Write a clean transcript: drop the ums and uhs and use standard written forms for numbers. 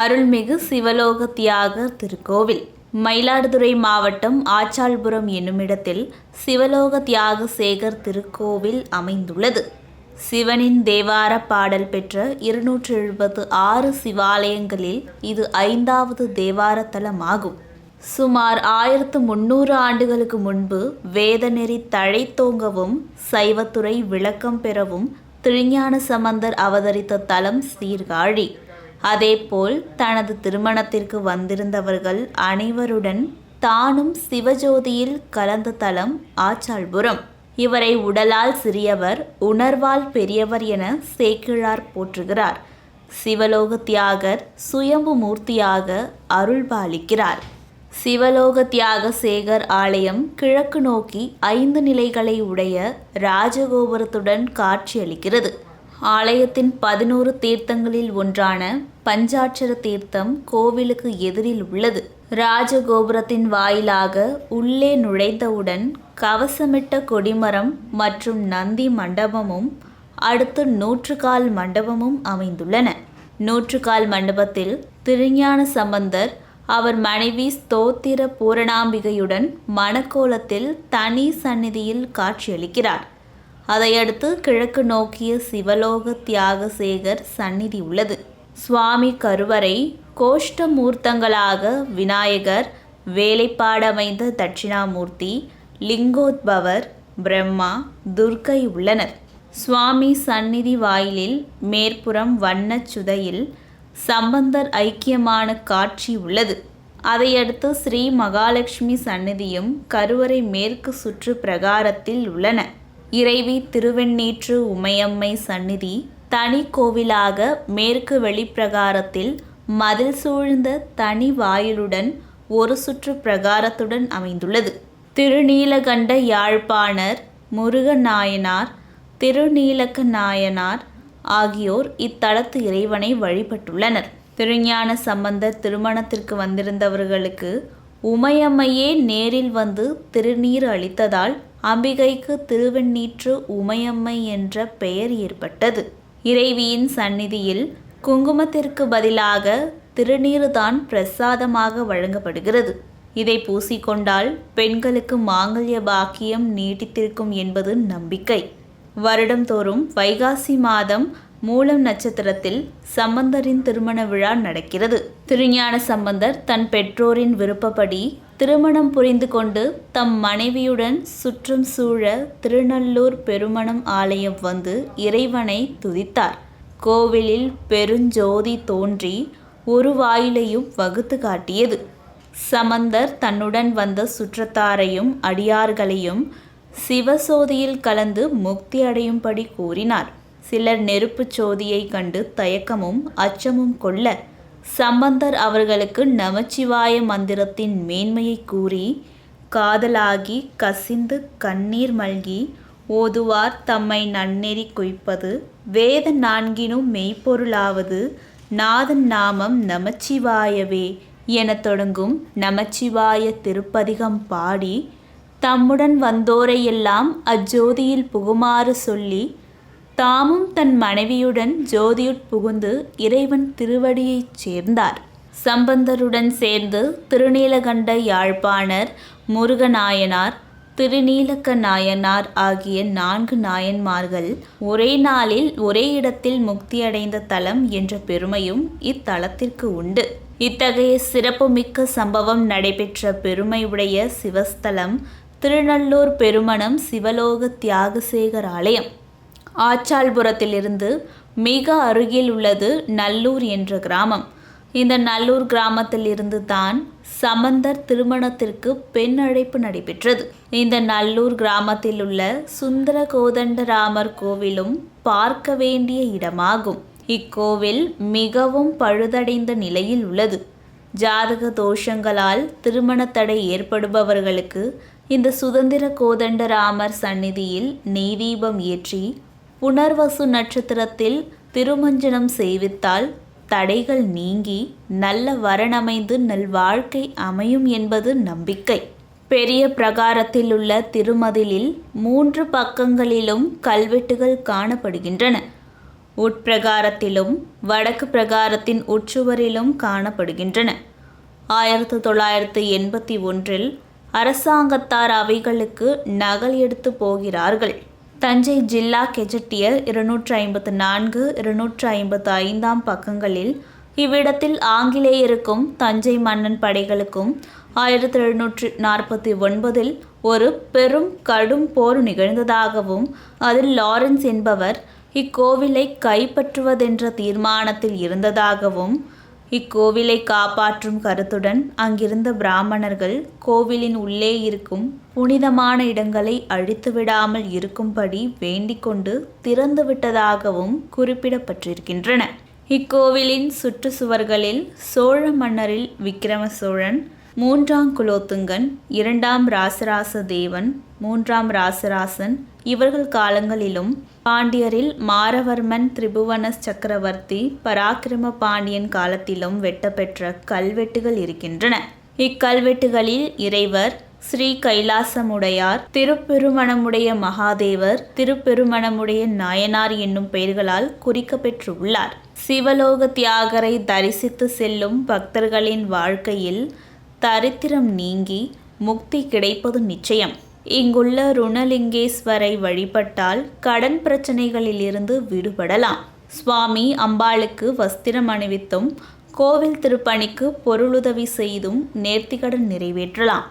அருள்மிகு சிவலோக தியாகர் திருக்கோவில் மயிலாடுதுறை மாவட்டம் ஆச்சாள்புரம் என்னுமிடத்தில் சிவலோக தியாக சேகர் திருக்கோவில் அமைந்துள்ளது. சிவனின் தேவார பாடல் பெற்ற 276 சிவாலயங்களில் இது 5வது தேவார தலமாகும். சுமார் 1300 ஆண்டுகளுக்கு முன்பு வேதநெறி தழைத்தோங்கவும் சைவத்துறை விளக்கம் பெறவும் திருஞான சம்பந்தர் அவதரித்த தலம் சீர்காழி. அதேபோல் தனது திருமணத்திற்கு வந்திருந்தவர்கள் அனைவருடன் தானும் சிவஜோதியில் கலந்த தலம் ஆச்சாள்புரம். இவரை உடலால் சிறியவர் உணர்வால் பெரியவர் என சேக்கிழார் போற்றுகிறார். சிவலோக தியாகர் சுயம்பு மூர்த்தியாக அருள்பாலிக்கிறார். சிவலோக தியாக சேகர் ஆலயம் கிழக்கு நோக்கி 5 நிலைகளை உடைய ராஜகோபுரத்துடன் காட்சியளிக்கிறது. ஆலயத்தின் 11 தீர்த்தங்களில் ஒன்றான பஞ்சாட்சர தீர்த்தம் கோவிலுக்கு எதிரில் உள்ளது. ராஜகோபுரத்தின் வாயிலாக உள்ளே நுழைந்தவுடன் கவசமிட்ட கொடிமரம் மற்றும் நந்தி மண்டபமும் அடுத்து 100 மண்டபமும் அமைந்துள்ளன. 100 மண்டபத்தில் திருஞான சம்பந்தர் அவர் மனைவி ஸ்தோத்திர பூரணாம்பிகையுடன் மணக்கோலத்தில் தனி சந்நிதியில் காட்சியளிக்கிறார். அதையடுத்து கிழக்கு நோக்கிய சிவலோக தியாக சேகர் சந்நிதி உள்ளது. சுவாமி கருவறை கோஷ்டமூர்த்தங்களாக விநாயகர், வேலைப்பாடமைந்த தட்சிணாமூர்த்தி, லிங்கோத்பவர், பிரம்மா, துர்க்கை உள்ளனர். சுவாமி சந்நிதி வாயிலில் மேற்புறம் வண்ணச் சுதையில் சம்பந்தர் ஐக்கியமான காட்சி உள்ளது. அதையடுத்து ஸ்ரீ மகாலட்சுமி சந்நிதியும் கருவறை மேற்கு சுற்று பிரகாரத்தில் உள்ளன. இறைவி திருவெண்ணீற்று உமையம்மை சந்நிதி தனி கோவிலாக மேற்கு வெளிப்பிரகாரத்தில் மதில் சூழ்ந்த தனி வாயிலுடன் ஒரு சுற்று பிரகாரத்துடன் அமைந்துள்ளது. திருநீலகண்ட யாழ்ப்பாணர், முருகநாயனார், திருநீலக்க நாயனார் ஆகியோர் இத்தலத்து இறைவனை வழிபட்டுள்ளனர். திருஞான சம்பந்தர் திருமணத்திற்கு வந்திருந்தவர்களுக்கு உமையம்மையே நேரில் வந்து திருநீர் அளித்ததால் அம்பிகைக்கு திருவெண்ணீற்று உமையம்மை என்ற பெயர் ஏற்பட்டது. இறைவியின் சந்நிதியில் குங்குமத்திற்கு பதிலாக திருநீறுதான் பிரசாதமாக வழங்கப்படுகிறது. இதை பூசிக்கொண்டால் பெண்களுக்கு மாங்கல்ய பாக்கியம் நீட்டித்திருக்கும் என்பது நம்பிக்கை. வருடந்தோறும் வைகாசி மாதம் மூலம் நட்சத்திரத்தில் சம்பந்தரின் திருமண விழா நடக்கிறது. திருஞான சம்பந்தர் தன் பெற்றோரின் விருப்பப்படி திருமணம் புரிந்து கொண்டு தம் மனைவியுடன் சுற்றம் சூழ திருநல்லூர் பெருமணம் ஆலயம் வந்து இறைவனை துதித்தார். கோவிலில் பெருஞ்சோதி தோன்றி ஒரு வாயிலையும் வகுத்து காட்டியது. சம்பந்தர் தன்னுடன் வந்த சுற்றத்தாரையும் அடியார்களையும் சிவசோதியில் கலந்து முக்தி அடையும்படி கூறினார். சிலர் நெருப்பு சோதியை கண்டு தயக்கமும் அச்சமும் கொள்ள சம்பந்தர் அவர்களுக்கு நமச்சிவாய மந்திரத்தின் மேன்மையை கூறி காதலாகி கசிந்து கண்ணீர் மல்கி ஓதுவார் தம்மை நன்னெறி குய்ப்பது வேத 4னும் மெய்ப்பொருளாவது நாதன் நாமம் நமச்சிவாயவே என தொடங்கும் நமச்சிவாய திருப்பதிகம் பாடி தம்முடன் வந்தோரையெல்லாம் அஜோதியில் புகுமாறு சொல்லி தாமும் தன் மனைவியுடன் ஜோதியுட் புகுந்து இறைவன் திருவடியைச் சேர்ந்தார். சம்பந்தருடன் சேர்ந்து திருநீலகண்ட யாழ்ப்பாணர், முருகநாயனார், திருநீலக்க நாயனார் ஆகிய 4 நாயன்மார்கள் ஒரே நாளில் ஒரே இடத்தில் முக்தியடைந்த தலம் என்ற பெருமையும் இத்தலத்திற்கு உண்டு. இத்தகைய சிறப்புமிக்க சம்பவம் நடைபெற்ற பெருமையுடைய சிவஸ்தலம் திருநல்லூர் பெருமணம் சிவலோக தியாகசேகர் ஆலயம். ஆச்சாள்புரத்திலிருந்து மிக அருகில் உள்ளது நல்லூர் என்ற கிராமம். இந்த நல்லூர் கிராமத்தில் இருந்து தான் சம்பந்தர் திருமணத்திற்கு பெண் அழைப்பு நடைபெற்றது. இந்த நல்லூர் கிராமத்தில் உள்ள சுந்தர கோதண்டராமர் கோவிலும் பார்க்க வேண்டிய இடமாகும். இக்கோவில் மிகவும் பழுதடைந்த நிலையில் உள்ளது. ஜாதக தோஷங்களால் திருமண தடை ஏற்படுபவர்களுக்கு இந்த சுதந்திர கோதண்டராமர் சந்நிதியில் நெய் தீபம் ஏற்றி புனர்வசு நட்சத்திரத்தில் திருமஞ்சனம் செய்வித்தால் தடைகள் நீங்கி நல்ல வரனமைந்து நல்வாழ்க்கை அமையும் என்பது நம்பிக்கை. பெரிய பிரகாரத்தில் உள்ள திருமதிலில் 3 பக்கங்களிலும் கல்வெட்டுகள் காணப்படுகின்றன. உட்பிரகாரத்திலும் வடக்கு பிரகாரத்தின் உட்சுவரிலும் காணப்படுகின்றன. 1981 அரசாங்கத்தார் அவைகளுக்கு நகல் எடுத்து போகிறார்கள். தஞ்சை ஜில்லா கெஜெட்டியர் 254, 255 பக்கங்களில் இவ்விடத்தில் ஆங்கிலேயருக்கும் தஞ்சை மன்னன் படைகளுக்கும் 1749 ஒரு பெரும் கடும் போர் நிகழ்ந்ததாகவும் அதில் லாரன்ஸ் என்பவர் இக்கோவிலை கைப்பற்றுவதென்ற தீர்மானத்தில் இருந்ததாகவும் இக்கோவிலை காப்பாற்றும் கருத்துடன் அங்கிருந்த பிராமணர்கள் கோவிலின் உள்ளே இருக்கும் புனிதமான இடங்களை அழித்துவிடாமல் இருக்கும்படி வேண்டிக்கொண்டு திறந்துவிட்டதாகவும் குறிப்பிடப்பட்டிருக்கின்றன. இக்கோவிலின் சுற்றுச்சுவர்களில் சோழ மன்னரில் விக்கிரம சோழன், 3ஆம் குலோத்துங்கன், 2ஆம் ராசராச தேவன், 3ஆம் ராசராசன் இவர்கள் காலங்களிலும் பாண்டியரில் மாரவர்மன், திரிபுவன சக்கரவர்த்தி, பராக்கிரம பாண்டியன் காலத்திலும் வெட்டப்பெற்ற கல்வெட்டுகள் இருக்கின்றன. இக்கல்வெட்டுகளில் இறைவர், ஸ்ரீ கைலாசமுடையார், திருப்பெருமணமுடைய மகாதேவர், திருப்பெருமணமுடைய நாயனார் என்னும் பெயர்களால் குறிக்கப்பெற்றுள்ளார். சிவலோக தியாகரை தரிசித்து செல்லும் பக்தர்களின் வாழ்க்கையில் தரித்திரம் நீங்கி முக்தி கிடைப்பது நிச்சயம். இங்குள்ள ருணலிங்கேஸ்வரை வழிபட்டால் கடன் பிரச்சனைகளிலிருந்து விடுபடலாம். சுவாமி அம்பாளுக்கு வஸ்திரம் அணிவித்தும் கோவில் திருப்பணிக்கு பொருளுதவி செய்தும் நேர்த்திக்கடன் நிறைவேற்றலாம்.